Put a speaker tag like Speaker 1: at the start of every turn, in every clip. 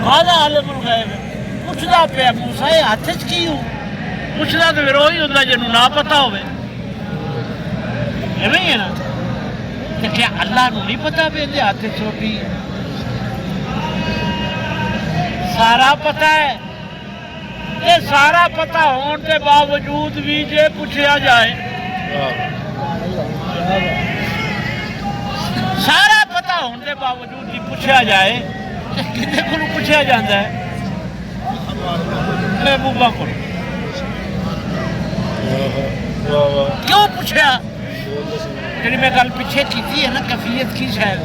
Speaker 1: ਮਾਦਾ ਆਲਮੁਲ ਗੈਬ ਪੁੱਛਦਾ ਪਿਆ ਮੂਸਾ ਇਹ ਹੱਥ 'ਚ ਕੀ ਹੋ ਪੁੱਛਦਾ ਤਾਂ ਫਿਰ ਉਹੀ ਹੁੰਦਾ ਜਿਹਨੂੰ ਨਾ ਪਤਾ ਹੋਵੇ ਐਵੇਂ ਹੀ ਹੈ ਨਾ ਤੇ ਕਿਆ ਅੱਲਾ ਨੂੰ ਨਹੀਂ ਪਤਾ ਵੀ ਇਹਦੇ ਹੱਥ 'ਚ ਰੋਟੀ ਹੈ ਸਾਰਾ ਪਤਾ ਹੈ ਇਹ ਸਾਰਾ ਪਤਾ ਹੋਣ ਦੇ ਬਾਵਜੂਦ ਵੀ ਜੇ ਪੁੱਛਿਆ ਜਾਏ ਸਾਰਾ ਪਤਾ ਹੋਣ ਦੇ ਬਾਵਜੂਦ ਵੀ ਪੁੱਛਿਆ ਜਾਏ ਤੇ ਕਿਹਦੇ ਕੋਲੋਂ ਪੁੱਛਿਆ ਜਾਂਦਾ ਹੈ ਮਹਿਬੂਬਾ ਕੋਲ ਕਿਉਂ ਪੁੱਛਿਆ ਜਿਹੜੀ ਮੈਂ ਗੱਲ ਪਿੱਛੇ ਕੀਤੀ ਹੈ ਨਾ ਕੈਫੀਅਤ ਕੀ ਸ਼ਾਇਦ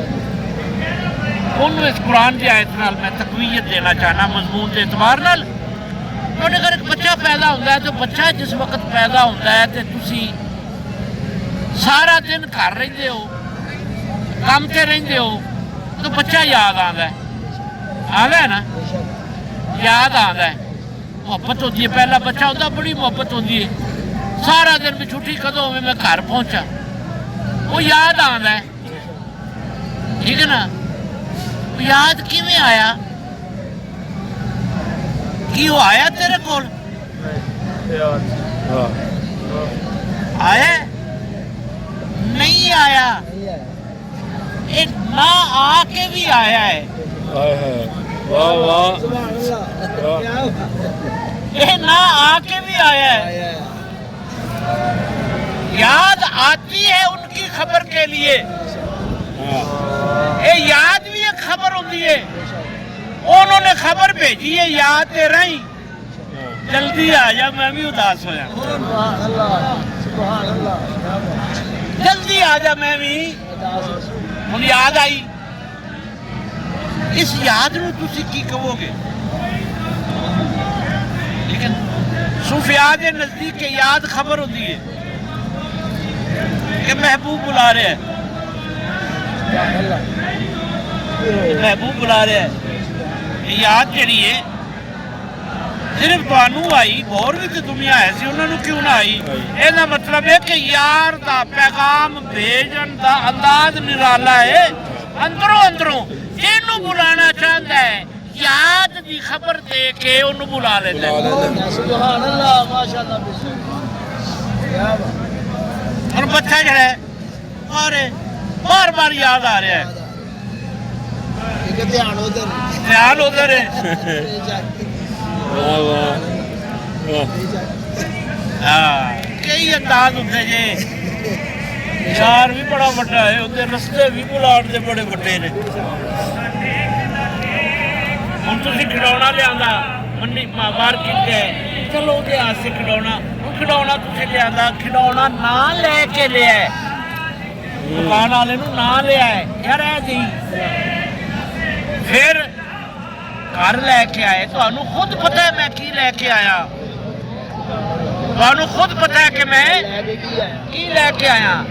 Speaker 1: ਉਹਨੂੰ ਇਸ ਕੁਰਾਨ ਦੀ ਆਇਤ ਨਾਲ ਮੈਂ ਤਕਵੀਅਤ ਦੇਣਾ ਚਾਹਨਾ ਮਜ਼ਮੂਨ ਦੇ ਇਤਬਾਰ ਨਾਲ ਤੁਹਾਡੇ ਘਰ ਇੱਕ ਬੱਚਾ ਪੈਦਾ ਹੁੰਦਾ ਹੈ ਤਾਂ ਬੱਚਾ ਜਿਸ ਵਕਤ ਪੈਦਾ ਹੁੰਦਾ ਹੈ ਤੇ ਤੁਸੀਂ ਸਾਰਾ ਦਿਨ ਘਰ ਰਹਿੰਦੇ ਹੋ ਕੰਮ ਤੇ ਰਹਿੰਦੇ ਹੋ ਤਾਂ ਬੱਚਾ ਯਾਦ ਆਉਂਦਾ ਹੈ ਨਾ ਯਾਦ ਆਉਂਦਾ ਹੈ ਮੁਹੱਬਤ ਹੁੰਦੀ ਹੈ ਪਹਿਲਾ ਬੱਚਾ ਹੁੰਦਾ ਬੜੀ ਮੁਹੱਬਤ ਹੁੰਦੀ ਹੈ ਸਾਰਾ ਦਿਨ ਵੀ ਛੁੱਟੀ ਕਦੋਂ ਹੋਵੇ ਮੈਂ ਘਰ ਪਹੁੰਚਾ ਉਹ ਯਾਦ ਆਉਂਦਾ ਹੈ ਠੀਕ ਹੈ ਨਾ ਯਾਦ ਕਿਵੇਂ ਆਇਆ ਕੀ ਉਹ ਆਇਆ ਤੇਰੇ ਕੋਲ ਆਇਆ ਨਹੀਂ ਆਇਆ ਇਹ ਨਾ ਆ ਕੇ ਵੀ ਆਇਆ ਹੈ
Speaker 2: ਵਾਹ ਵਾਹ
Speaker 1: یہ نہ آ کے بھی آیا ہے یاد آتی ہے ان کی خبر کے لیے یہ یاد بھی ایک خبر ہوتی ہے انہوں نے خبر بھیجی ہے یاد تے رہی جلدی آ جا میں بھی اداس ہو جا جلدی آ جا میں بھی ہوں یاد آئی اس یاد نو تسی کی کہو گے لیکن صوفیاء کے نزدیک کے یاد خبر ہوتی ہے کہ محبوب بلا رہے ہیں محبوب بلا رہے ہیں یاد جڑی ہے صرف تانوں آئی اور بھی تو دنیا ایسی انہوں نے کیوں نہ آئی یہ مطلب ہے کہ یار دا پیغام بھیجن دا انداز نرالا ہے اندروں اندروں جنوں بلانا چاہتا ہے یاد دی خبر دے کے انہوں بلا لیتا ہے
Speaker 3: سبحان اللہ ماشاءاللہ
Speaker 1: اور بچہ جو ہے اور بار بار یاد آ رہا ہے دھیان ادھر ہے کئی انداز ہوتے جی شہر بھی بڑا بڑا ہے ادھر رستے بھی بلاٹ دے بڑے بڑے نے ہوں تھی کھڑونا لیا منڈی مارکیٹ گئے چلو وہ آسے کھڑونا ہوں کھڑونا تھی لیا کھڑونا نہ لے کے لیا ہے دکان والے نہ لیا ہے یار جی پھر گھر لے کے آئے تو خود پتہ ہے میں کی لے کے آیا تو خود پتہ ہے کہ میں کی لے کے آیا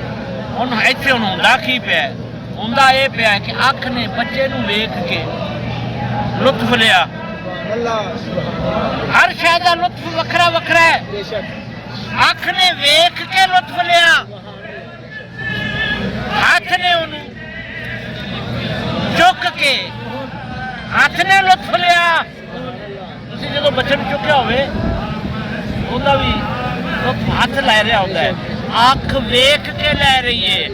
Speaker 1: ہوں اتنے ہوں ہوں کی پیا ہوں یہ پیا کہ اکھ نے بچے نو ویکھ کے لطف لیا ہر شاید کا لطف وکھرا وکھرا ہے اکھ نے ویکھ کے لطف لیا ہاتھ نے انہوں چک کے ہاتھ نے لطف لیا تسی جدو بچے نو چکیا ہوئے انہوں بھی لطف ہاتھ لے رہا ہوتا ہے اکھ ویکھ کے لے رہی ہے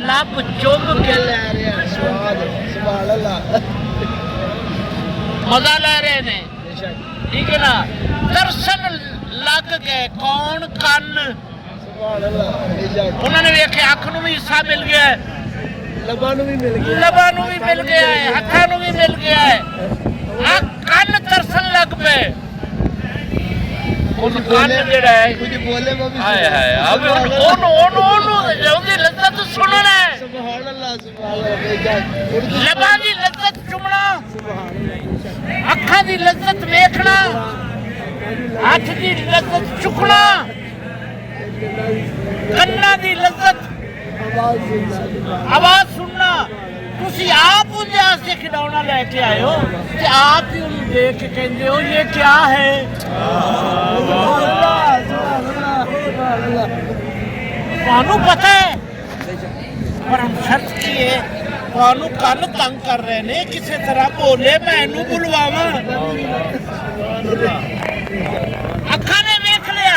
Speaker 1: لب چوب کے لے رہے ہیں
Speaker 3: سبحان اللہ
Speaker 1: مزہ لے رہے ہیں ٹھیک ہے نا ترسن لگ گئے کون کن انہوں نے ویکھے اکھ نو بھی حصہ مل گیا ہے
Speaker 3: لباں نو بھی مل گیا
Speaker 1: لباں بھی مل گیا ہے ہتھاں نو بھی مل گیا ہے کن ترسن لگ پے ان کن جڑا ہے
Speaker 3: کچھ بولے وہ بھی
Speaker 1: ہائے ہائے اب اونوں دی لذت سننا ہے
Speaker 3: سبحان اللہ
Speaker 1: لباں دی لذت چمنا اکھاں دی لذت ویکھنا ہاتھ دی لذت چکنا کناں دی لذت آواز سننا تسی آپ ان سے کھلونا لے کے آئے ہو کہ آپ ہی انہوں دیکھ کے کہندے ہو یہ کیا ہے تانوں پتہ ہے پر ہم شرط کی ہے ਤੁਹਾਨੂੰ ਕੰਨ ਤੰਗ ਕਰ ਰਹੇ ਨੇ ਕਿਸੇ ਤਰ੍ਹਾਂ ਬੋਲੇ ਮੈਂ ਇਹਨੂੰ ਬੁਲਵਾਵਾਂ ਅੱਖਾਂ ਨੇ ਵੇਖ ਲਿਆ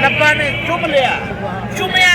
Speaker 1: ਲੱਭਾਂ ਨੇ ਚੁੱਮ ਲਿਆ ਚੁੰਮਿਆ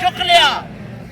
Speaker 1: ਚੁੱਕ ਲਿਆ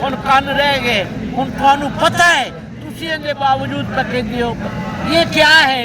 Speaker 1: ਹੁਣ ਕੰਨ ਰਹਿ ਗਏ ਹੁਣ ਤੁਹਾਨੂੰ ਪਤਾ ਹੈ ਤੁਸੀਂ ਇਹਦੇ ਬਾਵਜੂਦ ਤਾਂ ਕਹਿੰਦੇ ਹੋ ਇਹ ਕੀ ਹੈ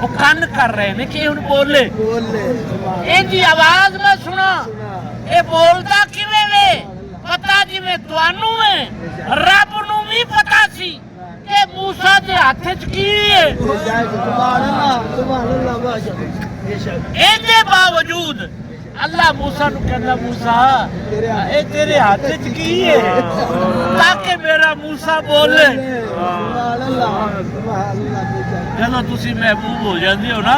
Speaker 1: ਉਹ ਕੰਨ ਕਰ ਰਹੇ ਨੇ ਕਿ ਹੁਣ ਬੋਲੇ ਇਹਦੀ ਆਵਾਜ਼ ਮੈਂ ਸੁਣਾ ਇਹ ਬੋਲਦਾ ਕਿਵੇਂ ਵੇ ਪਤਾ ਜਿਵੇਂ ਤੁਹਾਨੂੰ ਹੈ ਰੱਬ ਨੂੰ ਵੀ ਪਤਾ ਸੀ ਕਿ ਮੂਸਾ ਦੇ ਹੱਥ 'ਚ ਕੀ ਹੈ ਇਹਦੇ ਬਾਵਜੂਦ اللہ موسیٰ نو کہنا موسیٰ اے تیرے ہاتھ چ کی ہے تاکہ میرا موسیٰ بولے جدوں تسی محبوب ہو جاندے ہو نا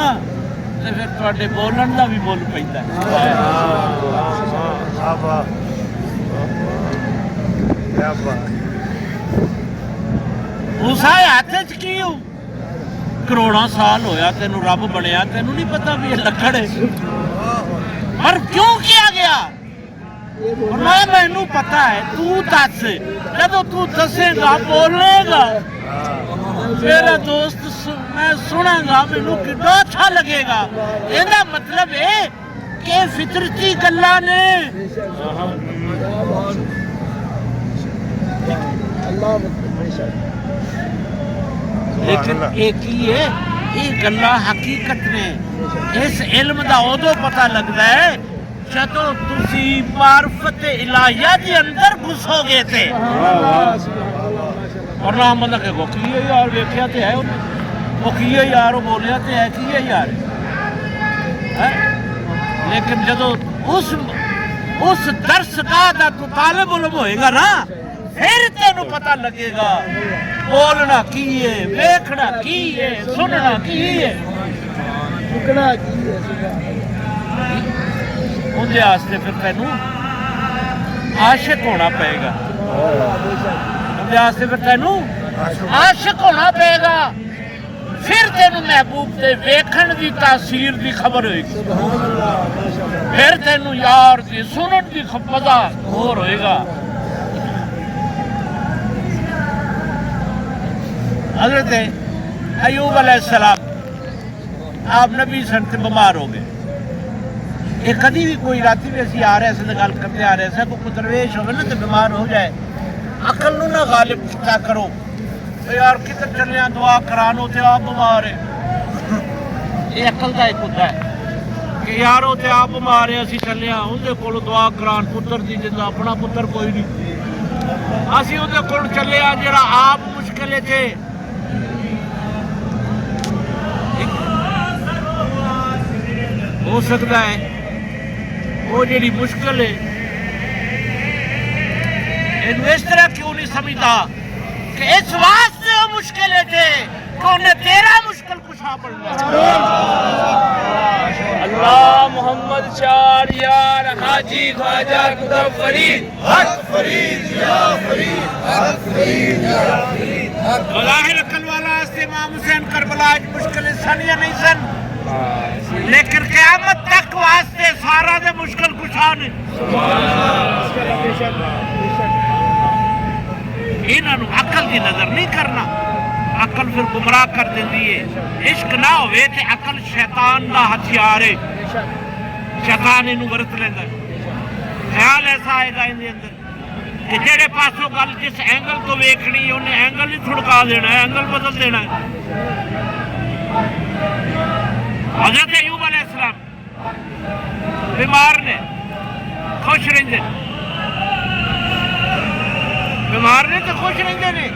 Speaker 1: تے پھر تواڈے بولن دا بھی بول پیندا ہے موسیٰ ہاتھ چ کی ہوں کروڑاں سال ہویا تینوں رب بنیا تینوں نہیں پتا بھی یہ لکڑ ہے اور کیوں کیا گیا مینوں پتا ہے تو دس جدو تو دسے گا بولے گا میرا دوست میں سنا گا مینوں کتنا اچھا لگے گا یہ مطلب ہے کہ فطرتی گلاں نے لیکن ایک ہی ہے یہ گلاں حقیقت نے اس علم دا ادو پتہ لگتا ہے جدو تسی معرفت الہیہ دے اندر گھسو گے تھے اور نہ بندہ کہ وہ کی ہے یار ویکھیا تے ہے وہ کی ہے یار وہ بولیا تے ہے کی ہے یار لیکن جدو اس درس گاہ دا تو طالب علم ہوئے گا نا پھر تینوں پتہ لگے گا بولنا کی ہے ویکھنا کی ہے سننا کی ہے اندے آستے پھر تینوں عاشق ہونا پائے گا اندے آستے پھر تینوں عاشق ہونا پائے گا پھر تینوں محبوب دے ویکھن دی تاثیر دی خبر ہوئے گی پھر تینوں یار دی سنن دی پتہ اور ہوئے گا حضرت ایوب علیہ السلام آپ نبی سن سے بیمار ہو گئے یہ کدی بھی کوئی راتی بھی اسی آ رہے سے گل کرتے آ رہے سے کوئی درویش ہوگا نا تو بیمار ہو جائے عقل نو نہ غالب کیا کرو یار کدھر چلے دعا کرانو تے آپ بیمار ہے یہ عقل کا ایک ہوتا ہے کہ یارو تے آپ بیمار ہے اسی چلے اندر کول دعا کران پتر دی جندا اپنا پتر کوئی نہیں اسی اندر کول چلے جڑا آپ مشکل تھے ہو سکتا ہے وہ جڑی مشکل ہے اس طرح کیوں نہیں سمجھتا کہ اس واسطے وہ مشکل تھے کہ انہیں تیرا مشکل کشا پڑنا
Speaker 2: اللہ محمد شار یار حاجی خواجہ قطب فرید حق فرید یا فرید حق فرید یا فرید
Speaker 1: ظاہر عقل والا واسطے امام حسین کربلا مشکل سن یا نہیں سن لیکن قیامت تک واسطے سارا دے مشکل کشا نے انہوں عقل دی نظر نہیں کرنا عقل پھر گمراہ کر دیندی ہے عشق نہ ہوئے تے عقل شیطان دا ہتھیار ہے شیطان انہوں ورت لیندہ خیال ایسا آئے گا اندے اندر کہ جڑے پاسوں گل جس اینگل تو ویکھنی ہے انہیں اینگل ہی تھڑکا دینا ہے اینگل بدل دینا ہے حضرت ایوب علیہ السلام بیمار نے خوش رہندے بیمار نے تو خوش رہندے نے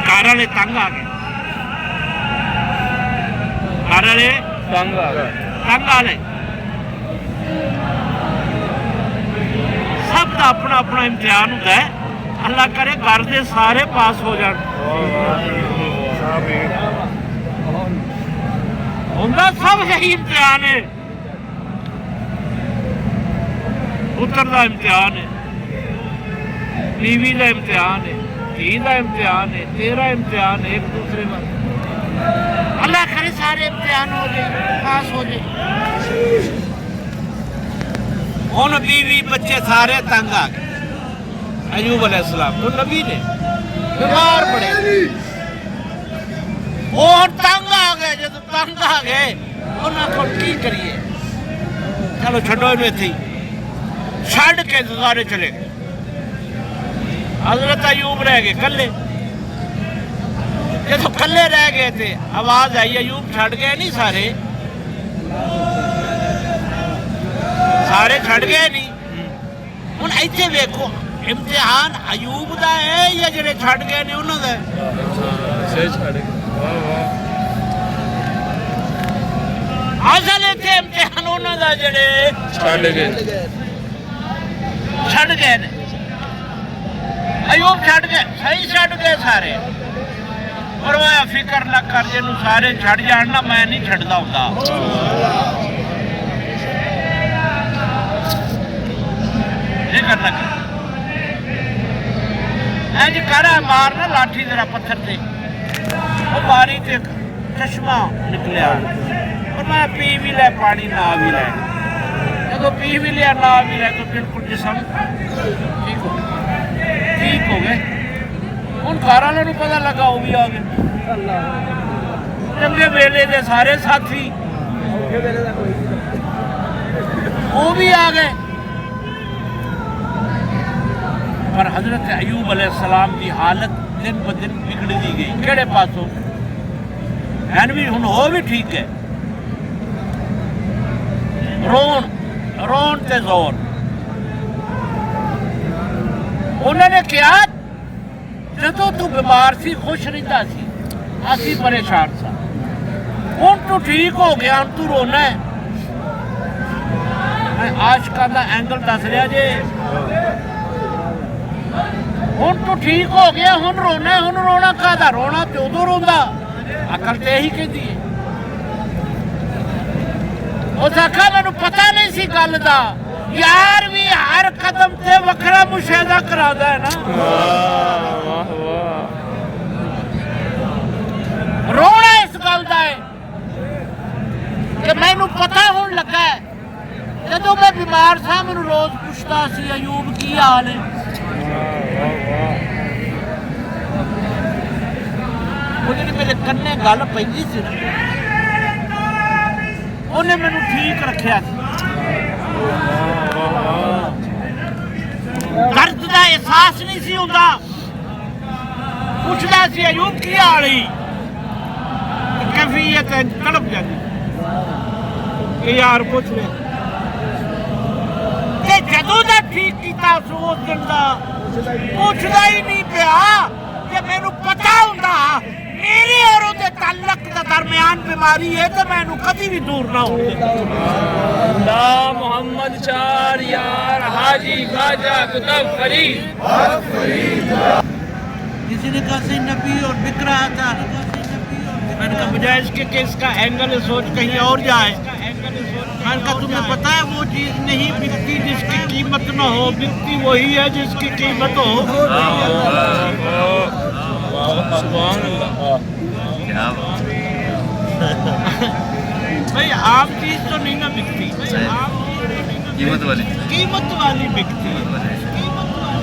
Speaker 1: گھر والے تنگ آ گئے گھر والے تنگ آ گئے سب کا اپنا اپنا امتحان ہوتا ہے اللہ کرے گھر دے سارے پاس ہو جان ہوندہ سب یہی امتحان ہے پتر دا امتحان ہے بیوی دا امتحان ہے دھی کا امتحان ہے، تیرا امتحان ہے، ایک دوسرے کا اللہ کرے سارے امتحان ہو جائے، پاس ہو جائے۔ ہوں بیوی بچے سارے تنگ آ گئے۔ ایوب علیہ السلام تو نبی نے بیمار پڑے، وہ تنگ آ گئے۔ جب تنگ آ گئے انہوں کو کی کریے، چلو چھڈو میں تھی، چھڈ کے گزارے چلے گئے۔ حضرت ایوب رہ گئے کلے۔ جب کلے رہ گئے تھے آواز آئی ایوب چھڈ گئے نہیں سارے، سارے چھڈ گئے نہیں۔ ہوں ایتھے ویکھو امتحان ایوب دا ہے یا جڑے چھڈ گئے نے انہوں دا ہے؟ اصل اتنے امتحان انہوں دا جڑے چھڈ گئے نے۔ ایوب چھڈ گئے، صحیح چھڈ گئے سارے۔ فرمایا فکر نہ کر، جنوں سارے چھڈ جان نا میں نہیں چھڈدا ہوندا۔ فکر نہ کر، اینج کر مارنا لاٹھی ذرا پتھر تے، وہ ماری تے چشمہ نکلیا۔ فرمایا پی بھی لے پانی نہ بھی لے، جب پی بھی لیا نہ بھی لے تو بالکل جسم ٹھیک ہو گئے۔ ان گھر والوں کو پتا لگا وہ بھی آ گئے، چنگے ویلے دے سارے ساتھی وہ بھی آ گئے۔ پر حضرت ایوب علیہ السلام کی حالت دن ب دن بگڑتی گئی۔ کہڑے پاسوں؟ این بھی ہن ہو بھی ٹھیک ہے، رون تے زور۔ انہوں نے کیا جدو تو بیمار سی خوش رہتا سی، اسی پریشان سا، ہن تو ٹھیک ہو گیا، ہن تو رونا ہے۔ میں عاشقاں دا اینگل دس رہا جے، ہن تو ٹھیک ہو گیا، ہن رونا ہے۔ ہن رونا کہدا؟ رونا تے ادو روندا، عقل تے یہی کہندی ہے۔ اس آکھا مینوں پتہ نہیں سی گل دا، یار بھی ہر قدم تے وکھرا مشاہدہ کراندا ہے نا۔ رونا اس گل دا ہے کہ مینوں پتہ ہون لگا ہے، جدوں میں بیمار تھا مینوں روز پوچھتا سی ایوب کی حال ہے۔ وہ جی میرے کنے گل پی سی نا، انہیں مینوں ٹھیک رکھیا سی۔ درد دا احساس نہیں سی ہوندا، پوچھدا سی ایوب کی حال ہے، کیفیت تڑپ جاتی کہ یار پوچھ لے۔ جدوں دا ٹھیک کیتا اس دن دا پوچھدا ہی نہیں پیا کہ مینوں پتہ ہوندا میرے اور دے تعلق دا درمیان بیماری ہے تو مینوں کبھی بھی دور نہ ہو۔
Speaker 2: اللہ محمد چار یار حاجی خواجہ قطب فرید۔
Speaker 1: کسی نے کہا سی نبی اور بک رہا تھا، میں نے کہا بجائے اس کے کہ اس کا اینگل سوچ کہیں اور جائے۔ میں نے کہا تمہیں پتہ ہے وہ چیز نہیں بکتی جس کی قیمت نہ ہو، بکتی وہی ہے جس کی قیمت ہو۔
Speaker 2: سبحان اللہ،
Speaker 1: بھائی عام چیز تو نہیں نہ بکتی، قیمت والی بکتی ہے۔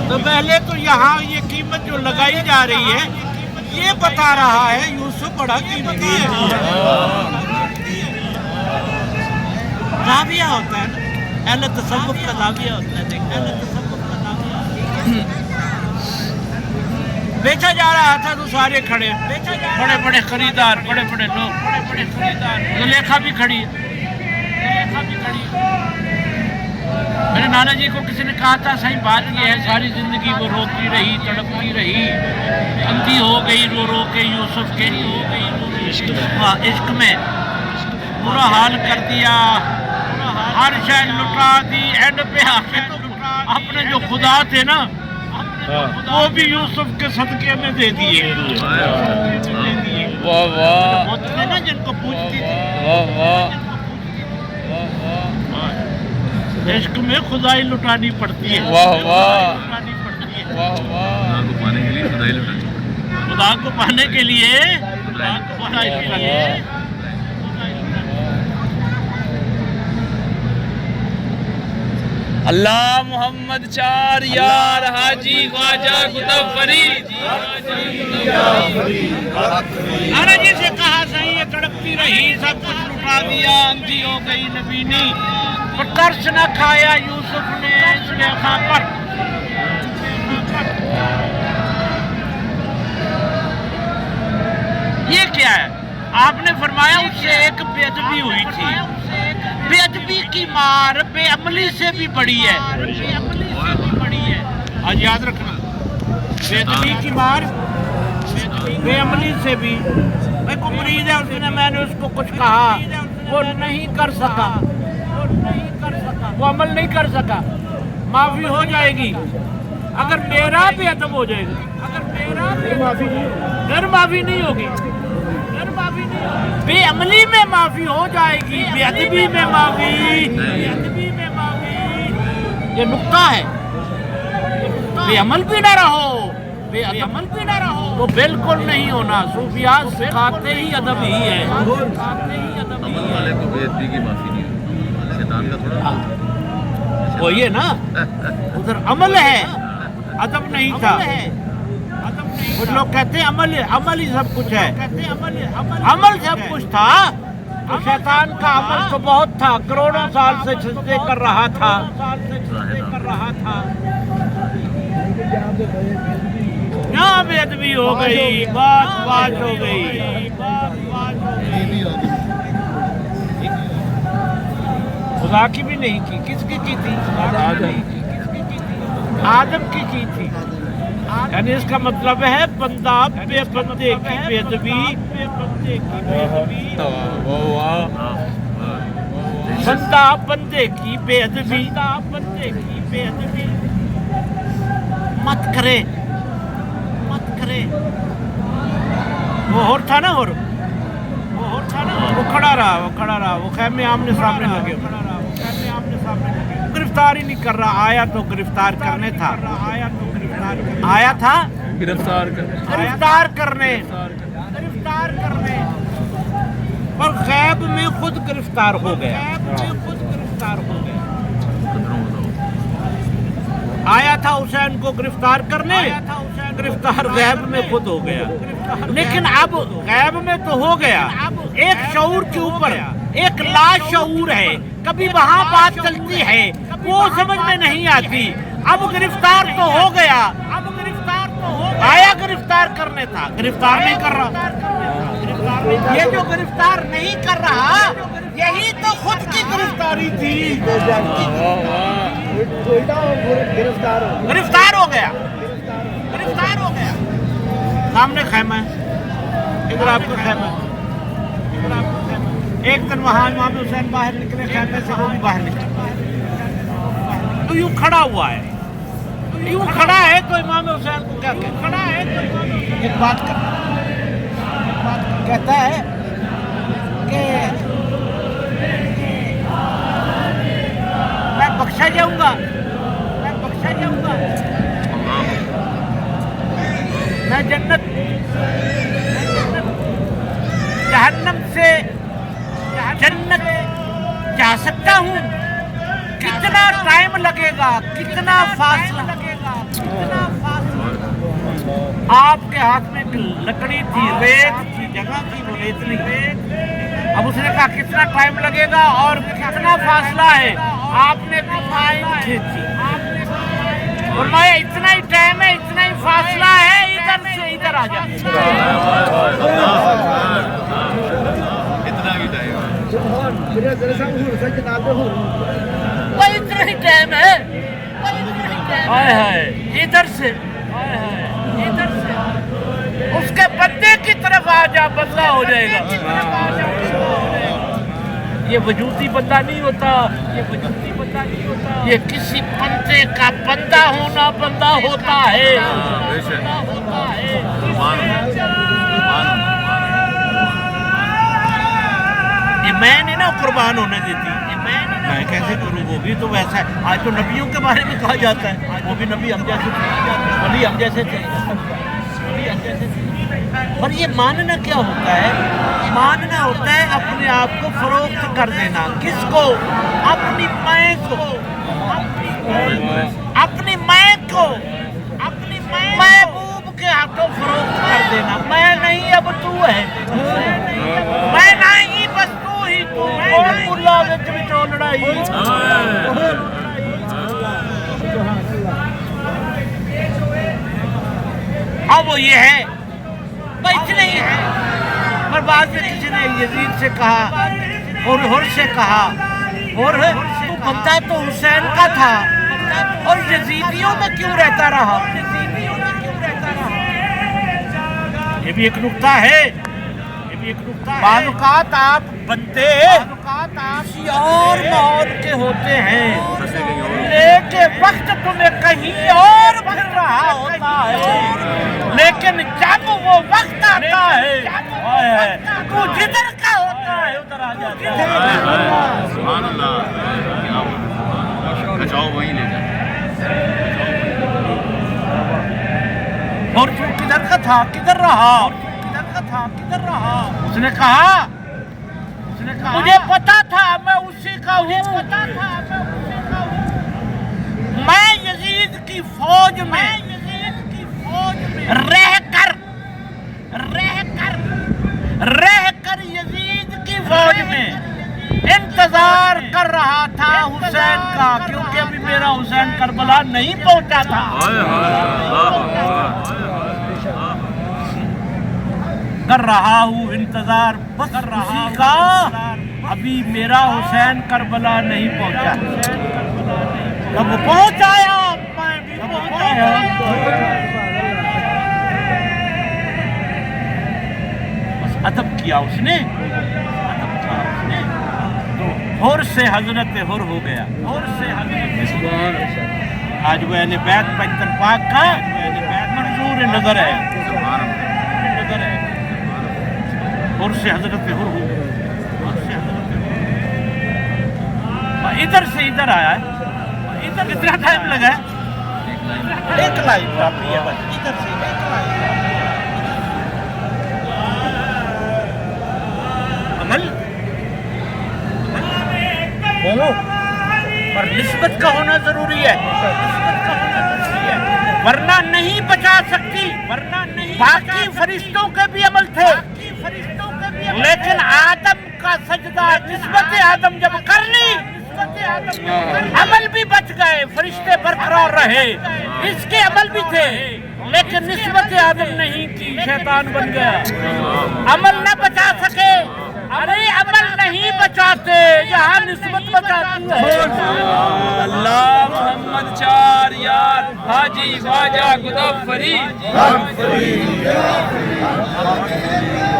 Speaker 1: تو پہلے تو یہاں یہ قیمت جو لگائی جا رہی ہے یہ بتا رہا ہے یوسف بڑا قیمتی ہے۔ زاویہ ہوتا ہے نا، اہل تصوف کا زاویہ ہوتا ہے، دیکھیں اہل تصوف کا زاویہ بیچا جا رہا تھا تو سارے کھڑے، بڑے بڑے خریدار، بڑے بڑے لوگ، زلیخا بھی کھڑی ہے، میرے نانا جی کو کسی نے کہا تھا صحیح بات یہ ہے ساری زندگی وہ روتی رہی، تڑپتی رہی، اندھی ہو گئی رو رو کے یوسف کے عشق میں، برا حال کر دیا، ہر شے لٹا دی، اینڈ پہ اپنے جو خدا تھے نا وہ بھی یوسف کے صدقے میں دے دیے۔
Speaker 2: واہ واہ،
Speaker 1: وہ تھے نا جن کو پوچھتی تھی،
Speaker 2: واہ واہ،
Speaker 1: عشق میں خدائی لٹانی پڑتی ہے،
Speaker 2: واہ واہ،
Speaker 1: لٹانی پڑتی ہے۔
Speaker 2: واہ واہ۔
Speaker 1: خدا کو پانے کے لیے
Speaker 2: اللہ محمد چار یار حاجی خواجہ قطب فرید
Speaker 1: ارے جسے کہا صحیح ہے تڑپتی رہی سب کچھ لٹا دیا اندھی ہو گئی نبینی پر ترس نہ کھایا یوسف نے زلیخا پر یہ کیا ہے آپ نے فرمایا اس سے ایک بے ادبی ہوئی تھی بے ادبی کی مار بے عملی سے بھی بڑی ہے آج یاد رکھنا بے ادبی کی مار بے عملی سے بھی میں کو مریض ہے میں نے اس کو کچھ کہا وہ نہیں کر سکا وہ عمل نہیں کر سکا معافی ہو جائے گی اگر میرا بھی ادب ہو جائے گا پھر معافی نہیں ہوگی بے عملی میں معافی ہو جائے گی بے ادبی میں معافی یہ نکتہ ہے بے عمل بھی نہ رہو بے عمل بھی نہ رہو تو بالکل نہیں ہونا صوفیاء سکھاتے ہی ادب ہی ہے
Speaker 4: عمل والے کو بے ادبی کی معافی نہیں ہوتی شیطان کا تھوڑا
Speaker 1: وہی ہے نا ادھر عمل ہے ادب نہیں تھا کچھ لوگ کہتے ہیں عمل ہی سب کچھ ہے عمل سب کچھ تھا تو شیطان کا عمل تو بہت تھا کروڑوں سال سے سجدے کر رہا تھا یہاں بے ادبی ہو گئی بات ہو گئی خدا کی بھی نہیں کی کس کی تھی آدم کی تھی یعنی اس کا مطلب ہے بندہ بے بندے کی بے ادبی بندہ بندے کی بے ادبی مت کرے وہ تھا نا وہ کھڑا رہا وہ خیمے آمنے سامنے لگے گرفتار ہی نہیں کر رہا آیا تو گرفتار کرنے تھا آیا تھا گرفتار کرنے پر غیب میں خود گرفتار ہو گیا آیا تھا حسین کو گرفتار کرنے گرفتار غیب میں خود ہو گیا لیکن اب غیب میں تو ہو گیا ایک شعور کے اوپر ایک لا شعور ہے کبھی وہاں بات چلتی ہے وہ سمجھ میں نہیں آتی اب گرفتار تو ہو گیا آیا گرفتار کرنے تھا گرفتار نہیں کر رہا یہ جو گرفتار نہیں کر رہا یہی تو خود کی گرفتاری تھی گرفتار ہو گیا سامنے خیمہ ہے ادھر آپ کا خیمہ ایک دن وہاں امام حسین باہر نکلے خیمے سے وہ بھی باہر نکلے تو یوں کھڑا ہوا ہے تو امام حسین کو کیا کہتا ہے ایک بات کہتا ہے کہ میں بخشا جاؤں گا میں جنت جہنم سے جنت جا سکتا ہوں کتنا ٹائم لگے گا کتنا فاصلہ آپ کے ہاتھ میں لکڑی تھی ریت کی جگہ تھی وہ ریتلی اب اس نے کہا کتنا ٹائم لگے گا اور کتنا فاصلہ ہے آپ نے ٹائم کھینچی فرمایا اتنا ہی ٹائم ہے اتنا ہی فاصلہ ہے ادھر سے ادھر آ جا
Speaker 4: اتنا بھی ٹائم
Speaker 1: اتنا ہی ٹائم ہے ادھر سے اس کے بندے کی طرف آ جا بندہ ہو جائے گا یہ وجودی بندہ نہیں ہوتا یہ کسی بندے کا بندہ ہونا بندہ ہوتا ہے یہ میں نے نا قربان ہونے دیتی میں کیسے کروں وہ بھی تو ویسا ہے آج تو نبیوں کے بارے میں کہا جاتا ہے وہ بھی نبی ہم جیسے ولی ہم جیسے اور یہ ماننا کیا ہوتا ہے؟ ماننا ہوتا ہے اپنے آپ کو فروخت کر دینا. کس کو؟ اپنی میں کو. اپنی میں کو اپنی محبوب کے ہاتھوں فروخت کر دینا. میں نہیں اب تو ہے. میں نہیں بس تو ہی تو. اور ملا وچ وچوں لڑائی. اب وہ یہ ہے بس نہیں ہے. پر بعد میں کسی نے یزید سے کہا اور ہر سے کہا اور تو بندہ تو حسین کا تھا اور یزیدیوں میں کیوں رہتا رہا؟ یہ بھی ایک نکتہ ہے. بعض اوقات آپ بندے کسی اور ماحول کے ہوتے ہیں لیکن وقت تمہیں کہیں اور پھر رہا ہوتا ہے. لیکن جب وہ وقت آتا ہے تو جدھر کا ہوتا ہے ادھر آ جاتا ہے.
Speaker 4: سبحان اللہ. کچاؤ وہیں لے جائیں.
Speaker 1: اور تو کدھر کا تھا کدھر رہا؟ اس نے کہا مجھے پتا تھا میں اسی کا ہوں. میں یزید کی فوج میں رہ کر یزید کی فوج میں انتظار کر رہا تھا حسین کا کیونکہ ابھی میرا حسین کربلا نہیں پہنچا تھا. کر رہا ہوں انتظار بس اسی کا ابھی میرا حسین کربلا نہیں پہنچا. جب وہ پہنچ آیا میں بھی پہنچ آیا. بس ادب کیا اس نے تو حر سے حضرت حر ہو گیا. آج وہ اہل بیت پنجتن پاک کا منظور نظر ہے. حر سے حضرت حر ہو گیا. ادھر سے ادھر آیا ہے. ادھر کتنا ٹائم لگا ہے؟ ایک لائن کافی ہے بس. ادھر سے ایک لائن عمل ہو پر نسبت کا ہونا ضروری ہے. ورنہ نہیں بچا سکتی. باقی فرشتوں کے بھی عمل تھے لیکن آدم کا سجدہ نسبت آدم جب کر لی عمل بھی بچ گئے. فرشتے برقرار رہے. اس کے عمل بھی تھے لیکن نسبت آدم نہیں کی. شیطان بن گیا. عمل نہ بچا سکے. ارے عمل نہیں بچاتے یہاں نسبت بچاتی ہے.
Speaker 2: اللہ محمد چار یار حاجی خواجہ قطب فرید.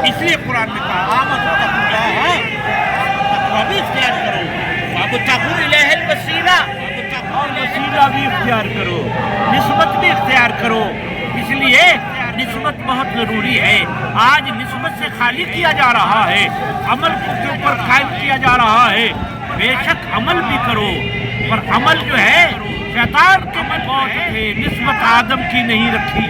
Speaker 1: اس لیے قرآن میں کہا آمن ہے تقویٰ بھی اختیار کرو. وابتغوا الیہ الوسیلہ اور وسیلہ بھی اختیار کرو. نسبت بھی اختیار کرو. اس لیے نسبت بہت ضروری ہے. آج نسبت سے خالی کیا جا رہا ہے. عمل کے اوپر قائم کیا جا رہا ہے. بے شک عمل بھی کرو پر عمل جو ہے شیطان کے میں بہت تھے. نسبت آدم کی نہیں رکھی.